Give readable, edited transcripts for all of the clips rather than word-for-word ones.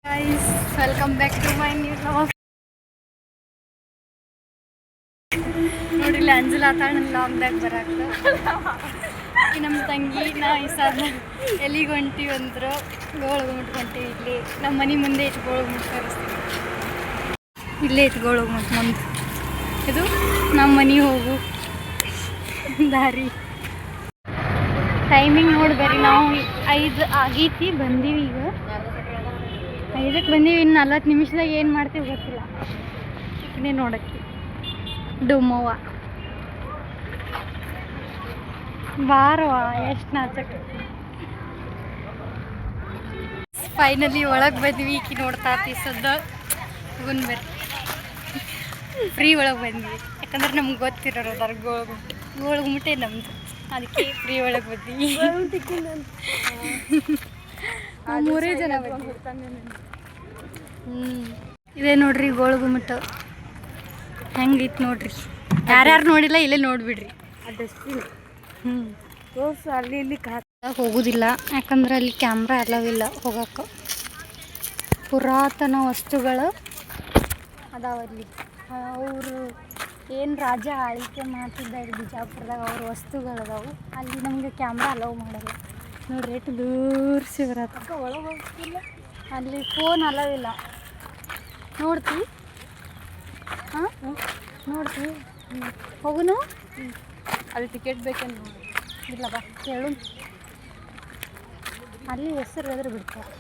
Guys, welcome back to my new vlog. ನೋಡ್ರಿ ಅಂಜಲ್ ಆತಾಳ ನನ್ನ ಲಾಗ್ದಾಗ ಬರಾಕ ನಮ್ಮ ತಂಗಿ ನಾ ಇಸಾದ ಎಲ್ಲಿಗೆ ಹೊಂಟಿವಿ ಅಂದ್ರೆ ಗೋಳಗುಮಟ್ ಹೊಂಟಿವಿ. ಇಲ್ಲಿ ನಮ್ಮ ಮನೆ ಮುಂದೆ ಐತಿ ಗೋಳಗುಮಟ್ ತೋರಿಸ್ತೀವಿ. ಇಲ್ಲೇ ಐತಿ ಗೋಳಗುಮಟ್ ಮುಂದೆ. ಇದು ನಮ್ಮ ಮನೆ ಹೋಗು ದಾರಿ. ಟೈಮಿಂಗ್ ನೋಡ್ಬೇರಿ, ನಾವು 5 ಆಗೈತಿ ಬಂದೀವಿ. ಈಗ 5ಕ್ಕೆ ಬಂದೀವಿ. ಇನ್ನು 40 ನಿಮಿಷದಾಗ ಏನು ಮಾಡ್ತೀವಿ ಗೊತ್ತಿಲ್ಲ. ಚಿಕನೇ ನೋಡಕ್ಕೆ ಡುಮ್ಮವ್ವ ಬಾರವ ಎಷ್ಟು ನಾಚಕ. ಫೈನಲಿ ಒಳಗೆ ಬಂದ್ವಿ. ಈಕಿ ನೋಡ್ತಾ ಸದ್ದ ಗುನ್ ಬರ್ರಿ ಫ್ರೀ ಒಳಗೆ ಬಂದ್ವಿ. ಯಾಕಂದ್ರೆ ನಮ್ಗೆ ಗೊತ್ತಿರೋರು ಅದಾರ ಗೋಳಗುಮಟೆ ನಮ್ದು, ಅದಕ್ಕೆ ಫ್ರೀ ಒಳಗೆ ಬಂದ್ವಿ. 3 ಜನ ಇದೇ ನೋಡ್ರಿ ಗೋಳಗುಮಟ ಹೆಂಗಿತ್ತು ನೋಡ್ರಿ. ಯಾರ್ಯಾರು ನೋಡಿಲ್ಲ ಇಲ್ಲೇ ನೋಡ್ಬಿಡ್ರಿ. ಡಸ್ಟ್ಬಿನ್ ತೋರ್ಸು, ಅಲ್ಲಿ ಇಲ್ಲಿ ಹೋಗೋದಿಲ್ಲ ಯಾಕಂದ್ರೆ ಅಲ್ಲಿ ಕ್ಯಾಮ್ರಾ ಅಲ್ಲವಿಲ್ಲ ಹೋಗಕ್ಕೆ. ಪುರಾತನ ವಸ್ತುಗಳು ಅದಾವಲ್ಲಿ. ಅವರು ಏನು ರಾಜ ಆಳ್ವಿಕೆ ಮಾಡ್ತಿದ್ದಾರೆ ಬಿಜಾಪುರದಾಗ, ಅವ್ರ ವಸ್ತುಗಳು ಅದಾವು. ಅಲ್ಲಿ ನಮಗೆ ಕ್ಯಾಮ್ರಾ ಅಲೌ ಮಾಡಲ್ಲ ನೋಡ್ರಿ. ಎಷ್ಟು ದೂರ ಸಿಗರತ್ತ ಒಳಗೆ ಹೋಗ್ತಿಲ್ಲ. ಅಲ್ಲಿ ಫೋನ್ ಅಲವಿಲ್ಲ. ನೋಡ್ತೀವಿ ಹಾಂ ನೋಡ್ತೀವಿ ಹೋಗುನು. ಅಲ್ಲಿ ಟಿಕೆಟ್ ಬೇಕಂತ ನೋಡಿ. ಇಲ್ಲ ಬಾ ಕೇಳು. ಅಲ್ಲಿ ಹೆಸರು ಹೇಳಿದ್ರೆ ಬಿಡ್ತಾರೆ.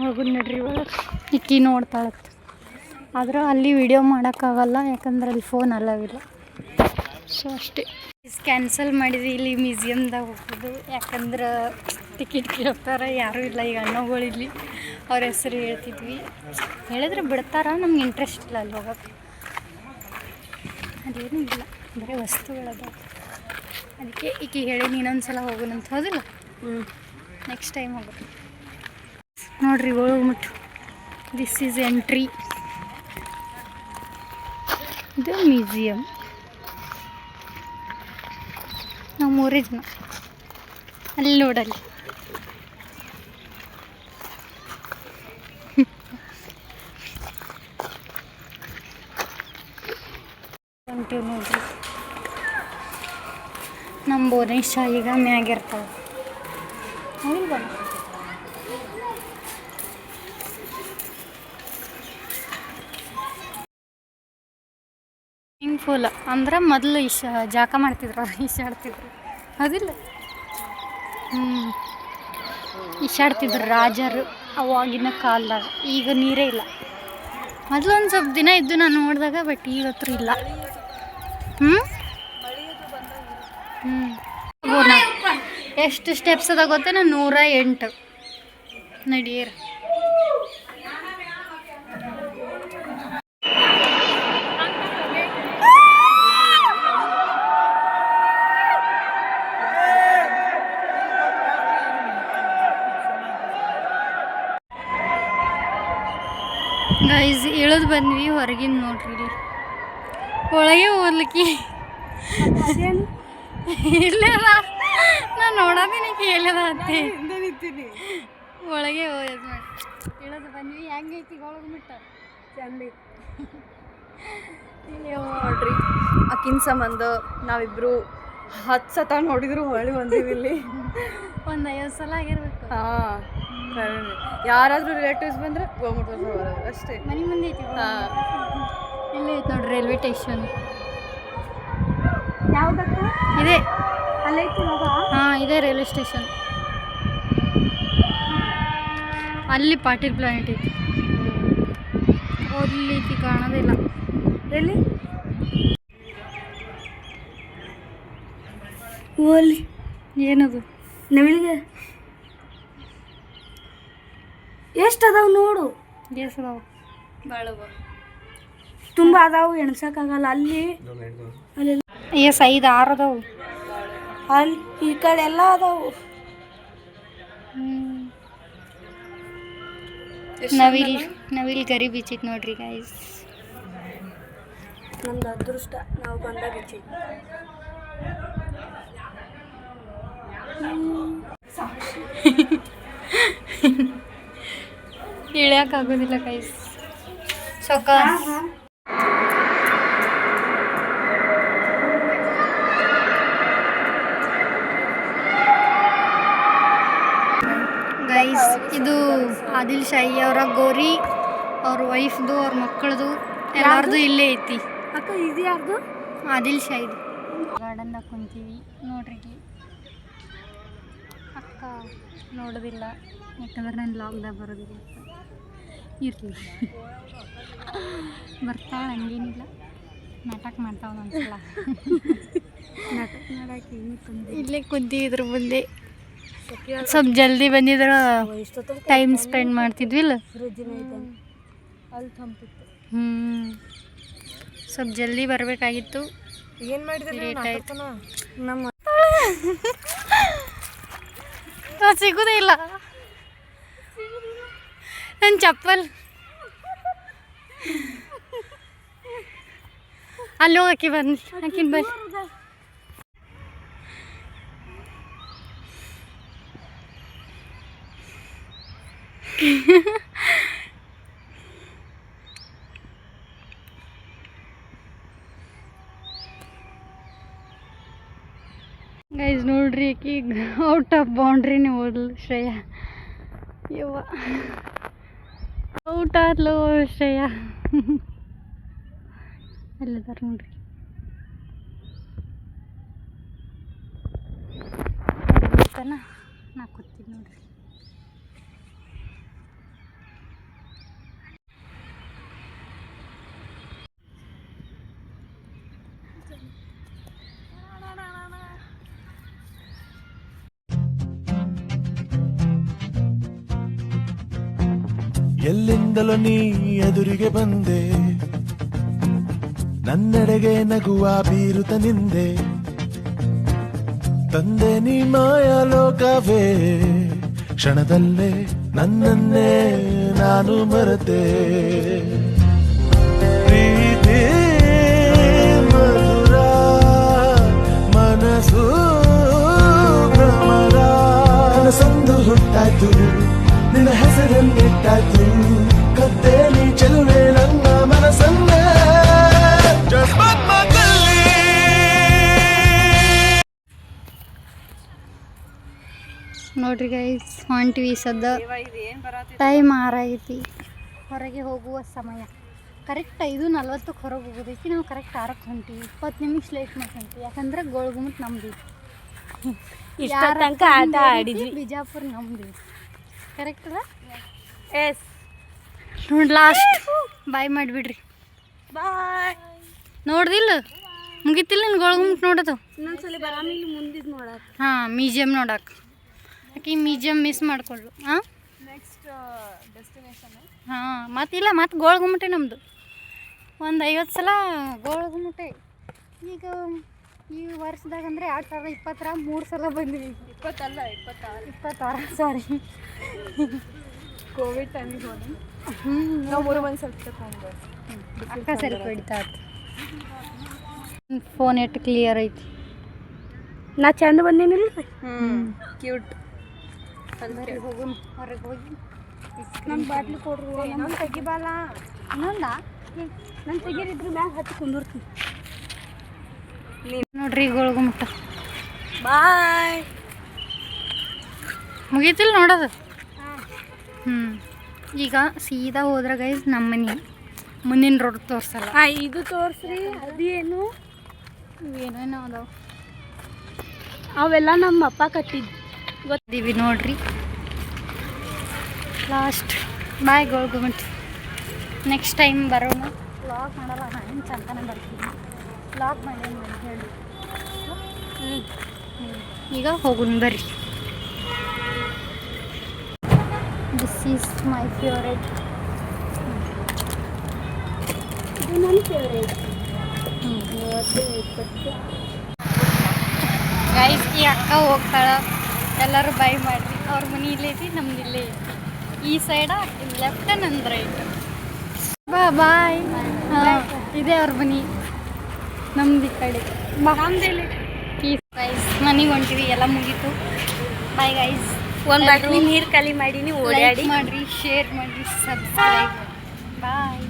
ಹೋಗುದು ನಡ್ರಿ ಒಳಗೆ. ಇಕ್ಕಿ ನೋಡ್ತಾಳತ್ತ. ಆದ್ರೆ ಅಲ್ಲಿ ವಿಡಿಯೋ ಮಾಡೋಕ್ಕಾಗಲ್ಲ ಯಾಕಂದ್ರೆ ಅಲ್ಲಿ ಫೋನ್ ಅಲವಿಲ್ಲ. ಸೊ ಅಷ್ಟೇ. ಕ್ಯಾನ್ಸಲ್ ಮಾಡಿದ್ವಿ. ಇಲ್ಲಿ ಮ್ಯೂಸಿಯಮ್ದಾಗ ಹೋಗೋದು ಯಾಕಂದ್ರೆ ಟಿಕೆಟ್ ಕೇಳ್ತಾರೆ. ಯಾರೂ ಇಲ್ಲ ಈಗ ಅಣ್ಣಗಳಿಲ್ಲಿ. ಅವ್ರ ಹೆಸರು ಹೇಳ್ತಿದ್ವಿ. ಹೇಳಿದ್ರೆ ಬಿಡ್ತಾರ, ನಮ್ಗೆ ಇಂಟ್ರೆಸ್ಟ್ ಇಲ್ಲ ಅಲ್ಲಿ ಹೋಗೋಕ್ಕೆ. ಅದೇನೂ ಇಲ್ಲ, ಬರೀ ವಸ್ತುಗಳದ. ಅದಕ್ಕೆ ಈಕೆ ಹೇಳಿ ಇನ್ನೊಂದು ಸಲ ಹೋಗೋಣಂತ. ಹೌದಿಲ್ಲ? ನೆಕ್ಸ್ಟ್ ಟೈಮ್ ಹೋಗೋದು ನೋಡ್ರಿ ಗೋಳಗುಮಟ್. This is entry. ಇದು ಮ್ಯೂಸಿಯಮ್. ನಾವು 3 ಜನ ಅಲ್ಲಿ ನೋಡಲ್ಲಿ. ಹೊಂಟೀವಿ ನೋಡ್ರಿ. ನಮ್ಮ ಬೋನೇಶ ಈಗ ಮ್ಯಾಗಿರ್ತಾವೆ. ಹೌದಾ? ಸ್ವಿಮ್ಮಿಂಗ್ ಪೂಲ್ ಅಂದ್ರೆ ಮೊದಲು ಜಾಕ ಮಾಡ್ತಿದ್ರು, ಈಸಾಡ್ತಿದ್ರು. ಅದಿಲ್ಲ ಈಸಾಡ್ತಿದ್ರು ರಾಜರು ಅವಾಗಿನ ಕಾಲದಾಗ. ಈಗ ನೀರೇ ಇಲ್ಲ. ಮೊದಲು ಒಂದು ಸ್ವಲ್ಪ ದಿನ ಇದ್ದು ನಾನು ನೋಡಿದಾಗ, ಬಟ್ ಈಗ ಹತ್ರ ಇಲ್ಲ. ಎಷ್ಟು ಸ್ಟೆಪ್ಸ್ ಅದ ಗೊತ್ತೇನ? 108 ನಡಿಯರ್. ಗೈಸ್ ಇಳಿದು ಬಂದ್ವಿ ಹೊರಗಿಂದ ನೋಡ್ರಿ. ಇಲ್ಲಿ ಒಳಗೆ ಓದ್ಲಿಕ್ಕೆ ಇಲ್ಲ, ನಾನು ನೋಡೋದಿನಿ ಕೇಳದ ಅಂತೆ. ಒಳಗೆ ಹೋದ್ ಮಾಡಿ ಇಳಿದು ಬಂದ್ವಿ. ಹೆಂಗೈತಿ ಗೋಳಗುಮಟ? ಚಂದ ನೋಡ್ರಿ. ಅಕ್ಕಿನ ಸಂಬಂಧ ನಾವಿಬ್ರು 10 ಸತ ನೋಡಿದ್ರು ಹೊಳ್ಳಿ ಬಂದೀವಿ. ಇಲ್ಲಿ ಒಂದು 50 ಸಲ ಆಗಿರ್ಬೇಕು. ಹಾಂ, ಯಾರಾದರೂ ರಿಲೇಟಿವ್ಸ್ ಬಂದರೆ ಗೋಳಗುಮಟ ಬರೋದು ಅಷ್ಟೇ. ಮನೆ ಮುಂದೆ ಐತಿ. ಇಲ್ಲೇ ಐತಿ ನೋಡ್ರಿ ರೈಲ್ವೆ ಸ್ಟೇಷನ್. ಯಾವುದಕ್ಕ ಇದೆ ಅಲ್ಲೈತಿ? ಹಾಂ, ಇದೆ ರೈಲ್ವೆ ಸ್ಟೇಷನ್. ಅಲ್ಲಿ ಪಾಟೀಲ್ ಪ್ಲಾನೆಟ್ ಐತಿ. ಅಲ್ಲಿ ಐತಿ ಕಾಣೋದಿಲ್ಲ. ಎಲ್ಲಿ? ಓಲಿ ಏನದು? ನವಿಲಿಗೆ ಎಷ್ಟು ಅದಾವು ನೋಡು. ಗ್ಯಾಸ್ ಅದಾವು ತುಂಬ ಅದಾವು, ಎಣ್ಸಕ್ಕಾಗಲ್ಲ. ಅಲ್ಲಿ ಅಲ್ಲಿ 5, 6 ಅದಾವು. ಅಲ್ಲಿ ಈ ಕಡೆ ಎಲ್ಲ ಅದಾವು. ನವಿಲ್ ಗರಿ ಬೀಚಿತ್ ನೋಡ್ರಿ ಗೈಸ್. ನಮ್ದು ಅದೃಷ್ಟ, ನಾವು ಬಂದಾಗ ಬೀಚಿ. ಇಳಿಯೋಕ್ಕಾಗೋದಿಲ್ಲ ಗೈಸ್. ಸೊಕ್ಕ ಗೈಸ್, ಇದು ಆದಿಲ್ ಶಾಹಿ ಅವರ ಗೋರಿ, ಅವ್ರ ವೈಫ್ದು, ಅವ್ರ ಮಕ್ಕಳದು, ಎಲ್ಲರದು ಇಲ್ಲೇ ಐತಿ. ಅಕ್ಕ ಇದು ಯಾರ್ದು? ಆದಿಲ್ ಶಾಹಿದು. ಗಾರ್ಡನ್ದಾಗ ಕುಂತೀವಿ ನೋಡ್ರಿ. ಅಕ್ಕ ನೋಡೋದಿಲ್ಲ, ಯಾಕಂದ್ರೆ ನಾನು ಲಾಗ್ದಾಗ ಬರೋದಿಲ್ಲ. ಇರಲಿ, ಬರ್ತಾಳೆ, ಹಂಗೇನಿಲ್ಲ. ನಾಟಕ ಮಾಡ್ತಾವ ಒಂದ್ಸಲ. ನಾಟಕ ಮಾಡಕ್ಕೆ ಇಲ್ಲೇ ಕುಂತಿದ್ರ ಮುಂದೆ. ಸ್ವಲ್ಪ ಜಲ್ದಿ ಬಂದಿದ್ರೆ ಟೈಮ್ ಸ್ಪೆಂಡ್ ಮಾಡ್ತಿದ್ವಿಲ್ಲ. ಅಲ್ಲಿ ತಂಪಿತ್ತು. ಸ್ವಲ್ಪ ಜಲ್ದಿ ಬರಬೇಕಾಗಿತ್ತು. ಏನು ಮಾಡಿದ್ರೆ ಲೇಟ್ ಆಯ್ತು. ನಮ್ಮ ಸಿಗೋದೇ ಇಲ್ಲ ನನ್ನ ಚಪ್ಪಲ್. ಅಲ್ಲಿ ಹೋಗಕ್ಕೆ ಬನ್ನಿ, ಆಕಿನ ಬನ್ನಿ. ಗೈಸ್ ನೋಡ್ರಿ, ಆಕಿ ಔಟ್ ಆಫ್ ಬೌಂಡ್ರಿನೇ ಹೋದ್ಲು ಶ್ರೇಯಾ. ಯವ್ವ, ಔಟ್ ಆದ್ಲು ಶ್ರೇಯಾ. ಎಲ್ಲಿದಾರ ನೋಡ್ರಿ. ನಾ ಕೂತೀನಿ ನೋಡ್ರಿ. ಎಲ್ಲಿಂದಲೋ ನೀ ಎದುರಿಗೆ ಬಂದೆ, ನನ್ನೆಡೆಗೆ ನಗುವ ಬೀರುತ್ತ ನಿಂದೆ, ತಂದೆ ನೀ ಮಾಯಾಲೋಕವೇ, ಕ್ಷಣದಲ್ಲೇ ನನ್ನನ್ನೇ ನಾನು ಮರೆತೆ. ಪ್ರೀತಿ ಮಧುರ, ಮನಸ್ಸು ಭ್ರಮರ, ಸಂದು ಹುಟ್ಟಾಯ್ತು, ನಿನ್ನ ಹೆಸರನ್ನಿಟ್ಟಾಯ್ತು, ಕತ್ತೆ ನೀ ಚೆಲುವೆ ನನ್ನ ಮನಸ್ಸನ್ನೇ. ನೋಡ್ರಿ ಗೈಸ್, ಹೊಂಟಿವಿ ಸದ್ದ. ಟೈಮ್ 6 ಆಗೈತಿ, ಹೊರಗೆ ಹೋಗುವ ಸಮಯ. ಕರೆಕ್ಟ್ 5:40 ಹೊರಗೆ ಹೋಗೋದೈತಿ. ನಾವು ಕರೆಕ್ಟ್ 6ಕ್ಕೆ ಹೊಂಟಿವಿ. 20 ನಿಮಿಷ ಲೇಟ್ ಮಾಡ್ಕೊಂತೀವಿ, ಯಾಕಂದ್ರೆ ಗೋಳ್ಗುಮಟ್ ನಮ್ದು. ತನಕ ಆಟ ಆಡಿದ್ವಿ. ಬಿಜಾಪುರ ನಮ್ದು. ಕರೆಕ್ಟ್ ಅಲ್ಲ? ಎಸ್. ನೋಡಿ, ಲಾಸ್ಟ್ ಬಾಯ್ ಮಾಡಿಬಿಡ್ರಿ. ಬಾಯ್. ನೋಡ್ದಿಲ್ಲ, ಮುಗಿತಿಲ್ಲ ನಿನ್ ಗೋಳ್ಗುಮಟ್ ನೋಡೋದು. ಇನ್ನೊಂದ್ಸಲ ಬರಾಮಿಲ್ಲಿ ಮುಂದಿದ್ದು ನೋಡಕ್ಕೆ. ಹಾಂ, ಮ್ಯೂಸಿಯಮ್ ನೋಡಕ್ಕೆ. ಆಕೆ ಮ್ಯೂಸಿಯಮ್ ಮಿಸ್ ಮಾಡ್ಕೊಳ್ಳು. ಹಾಂ, ನೆಕ್ಸ್ಟ್ ಡೆಸ್ಟಿನೇಷನ್. ಹಾಂ, ಮತ್ತಿಲ್ಲ, ಮತ್ತು ಗೋಳ್ಗುಮಟೆ ನಮ್ಮದು. ಒಂದು 50 ಸಲ ಗೋಳ್ಗುಮಟೆ. ಈಗ ಈ ವರ್ಷದಾಗ ಅಂದರೆ 2020 3 ಸಲ ಬಂದ್ವಿ. 26 ಸಾರಿ. ಕೋವಿಡ್ ಟೈಮಿಗೆ ಹೋಗಿ ನಾವು 3 ಮಂದಿ ಸ್ವಲ್ಪ ತಗೊಂಡು ಅಕ್ಕ ಸೆಲ್ಫಿ ಹಿಡಿತಾ ಫೋನ್ ಎಷ್ಟು ಕ್ಲಿಯರ್ ಐತಿ. ನಾ ಚಂದ ಬಂದೇನಿಲ್ಲ. ಕ್ಯೂಟ್. ಹೋಗೋಣ, ಹೊರಗೆ ಹೋಗಿ ನಮ್ಮ ಬಾಟ್ಲಿ ಕೊಡ್ರಿ. ನಮ್ಮ ತೆಗಿಬಾಲ. ಇನ್ನೊಂದ ನನ್ನ ತೆಗೀರಿದ್ರು ಮ್ಯಾಗ ಹತ್ತಿ ಕುಂದಿರ್ತೀನಿ. ನೋಡ್ರಿ ಗೋಳ್ಗುಮಟ. ಬಾಯ್. ಮುಗೀತಿಲ್ಲ ನೋಡೋದು. ಈಗ ಸೀದಾ ಹೋದ್ರೆ ಗೈಸ್ ನಮ್ಮ ಮನೆ ಮುಂದಿನ ರೋಡ್ ತೋರಿಸಲ್ಲ. ಇದು ತೋರಿಸ್ರಿ. ಅದೇನು ಏನೇನೋ ಅದಾವ, ಅವೆಲ್ಲ ನಮ್ಮ ಅಪ್ಪ ಕಟ್ಟಿದ್ದು. ಗೊತ್ತೀವಿ ನೋಡ್ರಿ. ಲಾಸ್ಟ್ ಬಾಯ್ ಗೋಳ್ಗುಮಟ್. ನೆಕ್ಸ್ಟ್ ಟೈಮ್ ಬರೋಣ. ವ್ಲಾಗ್ ಮಾಡಲ್ಲ, ನಾನು ಚಂದನೇ ಬರ್ತೀನಿ. ವ್ಲಾಗ್ ಮಾಡಿ ಹೇಳಿ. ಈಗ ಹೋಗೋಣ ಬರ್ರಿ. This is my favourite. ಇದು ನನ್ನ ಫೇವ್ರೇಟ್. ಗೈಸ್, ಈ ಅಕ್ಕ ಹೋಗ್ತಾಳೆ, ಎಲ್ಲರೂ ಬೈ ಮಾಡಿರಿ. ಅವ್ರ ಮನೆ ಇಲ್ಲೇ ಐತಿ, ನಮ್ದು ಇಲ್ಲೇ ಐತಿ. ಈ ಸೈಡ ಲೆಫ್ಟ್, ನಂದು ರೈಟ್. ಬಾಯ್. ಇದೇ ಅವ್ರ ಮನೆ, ನಮ್ದು ಈ ಕಡೆ. ನಮ್ದು ಪೀಸ್ ಗೈಸ್, ಮನೆಗೆ ಹೊಂಟಿವಿ, ಎಲ್ಲ ಮುಗೀತು. Bye guys. ಒಂದು ಬಾಟ್ಲಿ ನೀರು ಖಾಲಿ ಮಾಡೀನಿ ಓಡಾಡಿ ಮಾಡಿರಿ, ಶೇರ್ ಮಾಡಿರಿ, ಸಬ್ಸ್ಕ್ರೈಬ್. ಬಾಯ್.